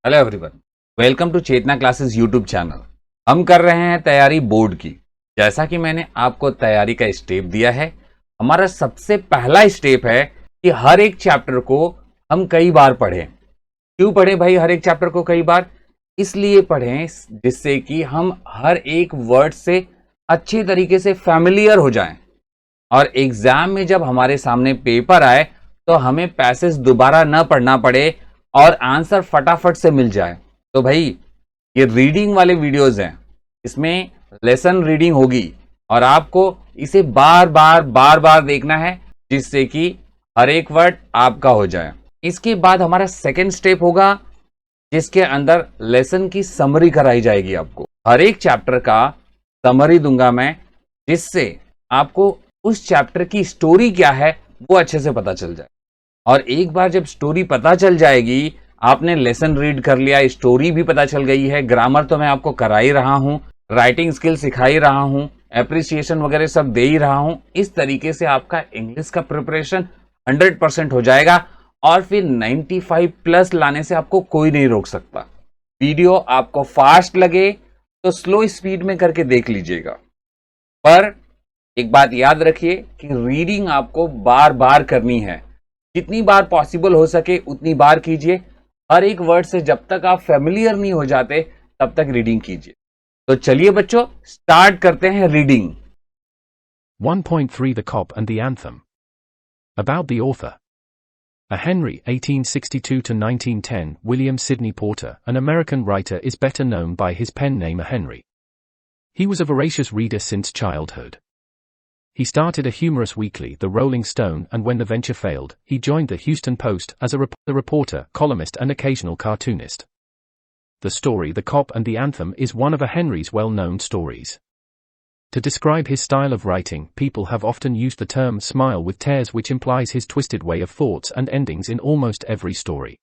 Hello everyone, welcome to Chetna classes YouTube channel. हम कर रहे हैं तैयारी बोर्ड की। जैसा कि मैंने आपको तैयारी का स्टेप दिया है, हमारा सबसे पहला स्टेप है कि हर एक चैप्टर को हम कई बार पढ़ें। क्यों पढ़ें भाई हर एक चैप्टर को कई बार? इसलिए पढ़ें जिससे कि हम हर एक वर्ड से अच्छे तरीके से फैमिलियर हो जाएं और एग्जाम में जब हमारे सामने पेपर आए तो हमें पैसेज दोबारा न पढ़ना पड़े और आंसर फटाफट से मिल जाए। तो भाई ये रीडिंग वाले वीडियोस हैं, इसमें लेसन रीडिंग होगी और आपको इसे बार बार देखना है जिससे कि हर एक वर्ड आपका हो जाए। इसके बाद हमारा सेकेंड स्टेप होगा जिसके अंदर लेसन की समरी कराई जाएगी। आपको हर एक चैप्टर का समरी दूंगा मैं, जिससे आपको उस चैप्टर की स्टोरी क्या है वो अच्छे से पता चल जाए। और एक बार जब स्टोरी पता चल जाएगी, आपने लेसन रीड कर लिया, स्टोरी भी पता चल गई है, ग्रामर तो मैं आपको करा ही रहा हूं, राइटिंग स्किल सिखा ही रहा हूं, एप्रिसिएशन वगैरह सब दे ही रहा हूं। इस तरीके से आपका इंग्लिश का प्रिपरेशन 100% हो जाएगा और फिर 95 प्लस लाने से आपको कोई नहीं रोक सकता। वीडियो आपको फास्ट लगे तो स्लो स्पीड में करके देख लीजिएगा, पर एक बात याद रखिए कि रीडिंग आपको बार बार करनी है। जितनी बार पॉसिबल हो सके उतनी बार कीजिए। हर एक वर्ड से जब तक आप फेमिलियर नहीं हो जाते तब तक रीडिंग कीजिए। तो चलिए बच्चों, स्टार्ट करते हैं reading. 1.3 The Cop and the Anthem. About the author. A Henry, 1862 to 1910, William Sidney Porter, an American writer, is better known by his pen name A Henry. He was a voracious reader since childhood. He started a humorous weekly, The Rolling Stone, and when the venture failed, he joined the Houston Post as a reporter, columnist and occasional cartoonist. The story The Cop and the Anthem is one of A Henry's well-known stories. To describe his style of writing, people have often used the term smile with tears, which implies his twisted way of thoughts and endings in almost every story.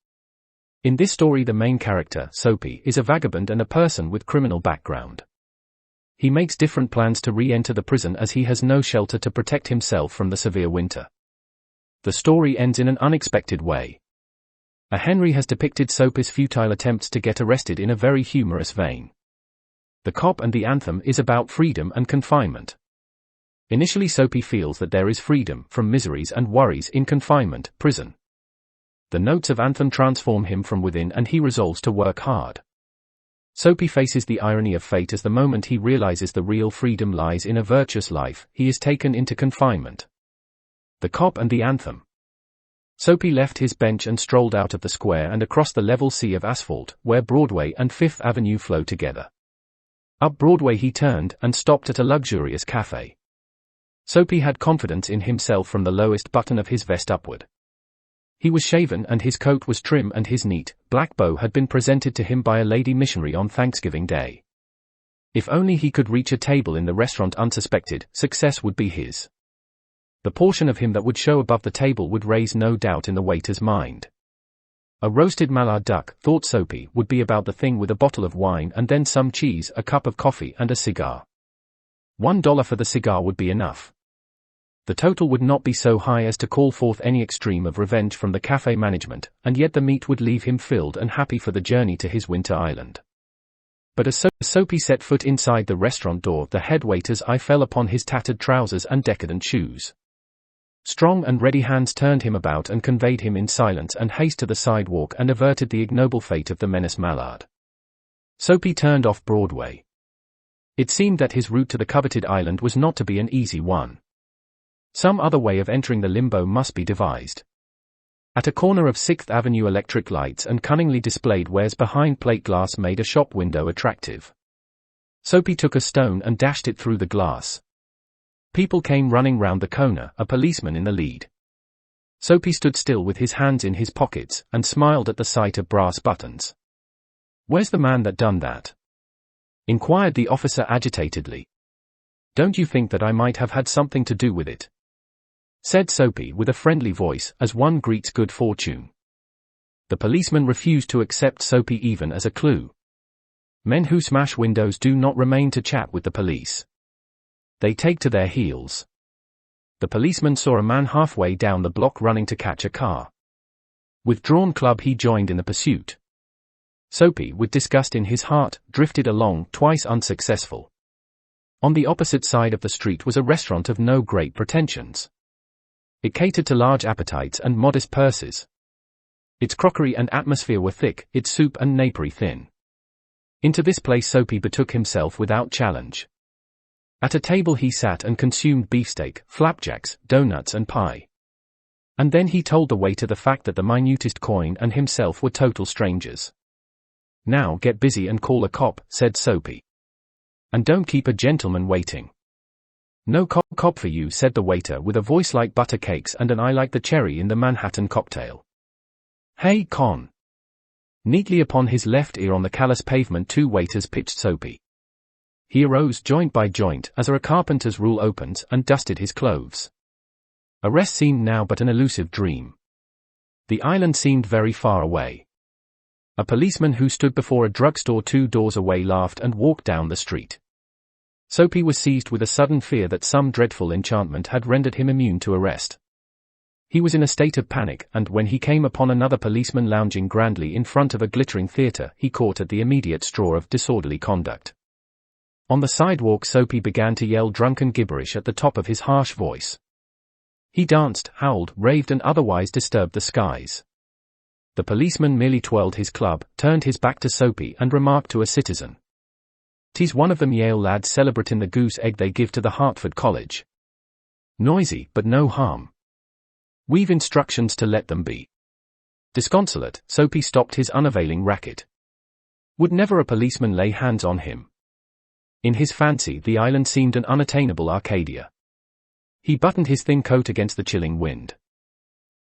In this story, the main character, Soapy, is a vagabond and a person with criminal background. He makes different plans to re-enter the prison as he has no shelter to protect himself from the severe winter. The story ends in an unexpected way. A Henry has depicted Soapy's futile attempts to get arrested in a very humorous vein. The Cop and the Anthem is about freedom and confinement. Initially, Soapy feels that there is freedom from miseries and worries in confinement, prison. The notes of Anthem transform him from within and he resolves to work hard. Soapy faces the irony of fate as the moment he realizes the real freedom lies in a virtuous life, he is taken into confinement. The Cop and the Anthem. Soapy left his bench and strolled out of the square and across the level sea of asphalt, where Broadway and Fifth Avenue flow together. Up Broadway he turned and stopped at a luxurious cafe. Soapy had confidence in himself from the lowest button of his vest upward. He was shaven and his coat was trim and his neat, black bow had been presented to him by a lady missionary on Thanksgiving Day. If only he could reach a table in the restaurant unsuspected, success would be his. The portion of him that would show above the table would raise no doubt in the waiter's mind. A roasted mallard duck, thought Soapy, would be about the thing with a bottle of wine and then some cheese, a cup of coffee and a cigar. $1 for the cigar would be enough. The total would not be so high as to call forth any extreme of revenge from the cafe management, and yet the meat would leave him filled and happy for the journey to his winter island. But as Soapy set foot inside the restaurant door, the head waiter's eye fell upon his tattered trousers and decadent shoes. Strong and ready hands turned him about and conveyed him in silence and haste to the sidewalk and averted the ignoble fate of the menace Mallard. Soapy turned off Broadway. It seemed that his route to the coveted island was not to be an easy one. Some other way of entering the limbo must be devised. At a corner of 6th Avenue, electric lights and cunningly displayed wares behind plate glass made a shop window attractive. Soapy took a stone and dashed it through the glass. People came running round the corner, a policeman in the lead. Soapy stood still with his hands in his pockets, and smiled at the sight of brass buttons. "Where's the man that done that?" inquired the officer agitatedly. "Don't you think that I might have had something to do with it?" said Soapy with a friendly voice, as one greets good fortune. The policeman refused to accept Soapy even as a clue. Men who smash windows do not remain to chat with the police. They take to their heels. The policeman saw a man halfway down the block running to catch a car. With drawn club he joined in the pursuit. Soapy, with disgust in his heart, drifted along, twice unsuccessful. On the opposite side of the street was a restaurant of no great pretensions. It catered to large appetites and modest purses. Its crockery and atmosphere were thick, its soup and napery thin. Into this place Soapy betook himself without challenge. At a table he sat and consumed beefsteak, flapjacks, donuts and pie. And then he told the waiter the fact that the minutest coin and himself were total strangers. "Now get busy and call a cop," said Soapy. "And don't keep a gentleman waiting." "No cop for you," said the waiter with a voice like butter cakes and an eye like the cherry in the Manhattan cocktail. "Hey, con." Neatly upon his left ear on the callous pavement 2 waiters pitched Soapy. He arose joint by joint, as a carpenter's rule opens, and dusted his clothes. Arrest seemed now but an elusive dream. The island seemed very far away. A policeman who stood before a drugstore 2 doors away laughed and walked down the street. Soapy was seized with a sudden fear that some dreadful enchantment had rendered him immune to arrest. He was in a state of panic, and when he came upon another policeman lounging grandly in front of a glittering theatre, he caught at the immediate straw of disorderly conduct. On the sidewalk Soapy began to yell drunken gibberish at the top of his harsh voice. He danced, howled, raved and otherwise disturbed the skies. The policeman merely twirled his club, turned his back to Soapy and remarked to a citizen. "'Tis one of them Yale lads celebratin' the goose egg they give to the Hartford College. Noisy, but no harm. We've instructions to let them be." Disconsolate, Soapy stopped his unavailing racket. Would never a policeman lay hands on him? In his fancy the island seemed an unattainable Arcadia. He buttoned his thin coat against the chilling wind.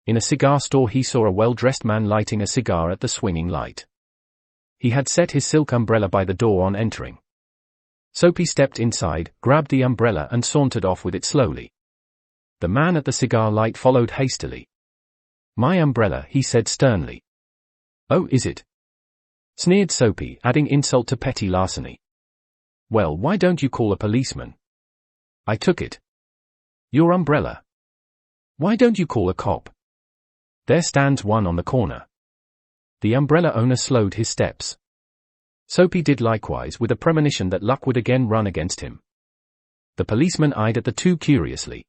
In a cigar store he saw a well-dressed man lighting a cigar at the swinging light. He had set his silk umbrella by the door on entering. Soapy stepped inside, grabbed the umbrella and sauntered off with it slowly. The man at the cigar light followed hastily. "My umbrella," he said sternly. "Oh, is it?" sneered Soapy, adding insult to petty larceny. "Well, why don't you call a policeman?" "I took it." "Your umbrella?" "Why don't you call a cop?" "There stands one on the corner." The umbrella owner slowed his steps. Soapy did likewise, with a premonition that luck would again run against him. The policeman eyed at the two curiously.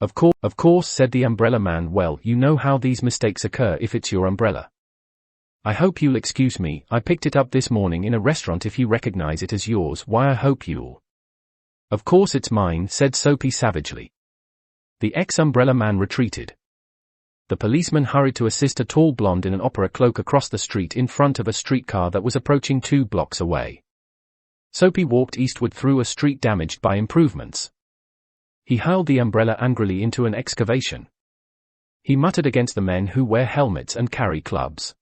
Of course, said the umbrella man. "Well, you know how these mistakes occur if it's your umbrella. I hope you'll excuse me, I picked it up this morning in a restaurant. If you recognize it as yours, why I hope you'll—" "Of course it's mine," said Soapy savagely. The ex-umbrella man retreated. The policeman hurried to assist a tall blonde in an opera cloak across the street in front of a streetcar that was approaching 2 blocks away. Soapy walked eastward through a street damaged by improvements. He hurled the umbrella angrily into an excavation. He muttered against the men who wear helmets and carry clubs.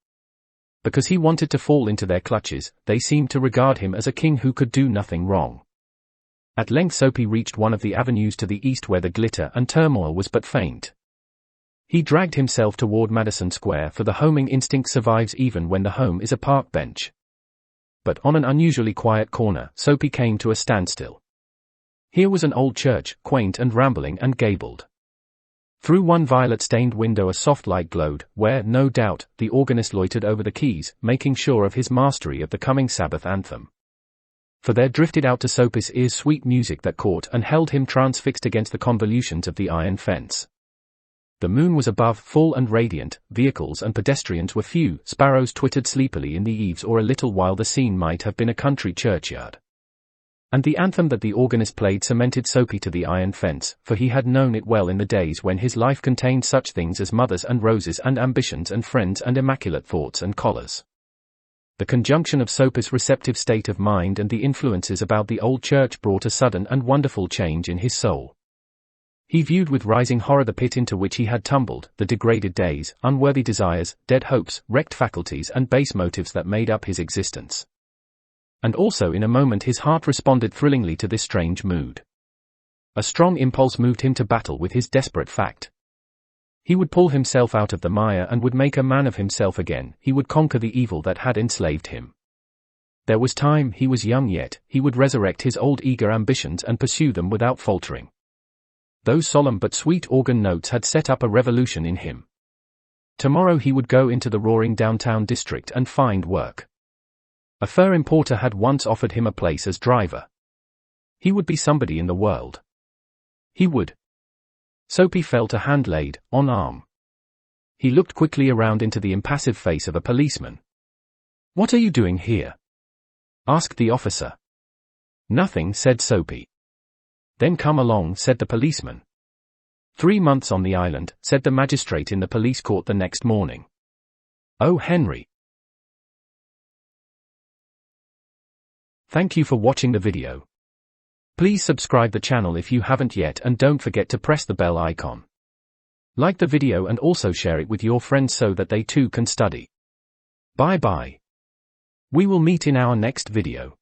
Because he wanted to fall into their clutches, they seemed to regard him as a king who could do nothing wrong. At length Soapy reached one of the avenues to the east where the glitter and turmoil was but faint. He dragged himself toward Madison Square, for the homing instinct survives even when the home is a park bench. But on an unusually quiet corner, Soapy came to a standstill. Here was an old church, quaint and rambling and gabled. Through one violet-stained window a soft light glowed, where, no doubt, the organist loitered over the keys, making sure of his mastery of the coming Sabbath anthem. For there drifted out to Soapy's ears sweet music that caught and held him transfixed against the convolutions of the iron fence. The moon was above, full and radiant, vehicles and pedestrians were few, sparrows twittered sleepily in the eaves, or a little while the scene might have been a country churchyard. And the anthem that the organist played cemented Soapy to the iron fence, for he had known it well in the days when his life contained such things as mothers and roses and ambitions and friends and immaculate thoughts and collars. The conjunction of Soapy's receptive state of mind and the influences about the old church brought a sudden and wonderful change in his soul. He viewed with rising horror the pit into which he had tumbled, the degraded days, unworthy desires, dead hopes, wrecked faculties and base motives that made up his existence. And also in a moment his heart responded thrillingly to this strange mood. A strong impulse moved him to battle with his desperate fact. He would pull himself out of the mire and would make a man of himself again. He would conquer the evil that had enslaved him. There was time, he was young yet, he would resurrect his old eager ambitions and pursue them without faltering. Those solemn but sweet organ notes had set up a revolution in him. Tomorrow he would go into the roaring downtown district and find work. A fur importer had once offered him a place as driver. He would be somebody in the world. He would. Soapy felt a hand laid on arm. He looked quickly around into the impassive face of a policeman. "What are you doing here?" asked the officer. "Nothing," said Soapy. "Then come along," said the policeman. 3 months on the island, said the magistrate in the police court the next morning. "Oh, Henry." Thank you for watching the video. Please subscribe the channel if you haven't yet, and don't forget to press the bell icon. Like the video and also share it with your friends so that they too can study. Bye bye. We will meet in our next video.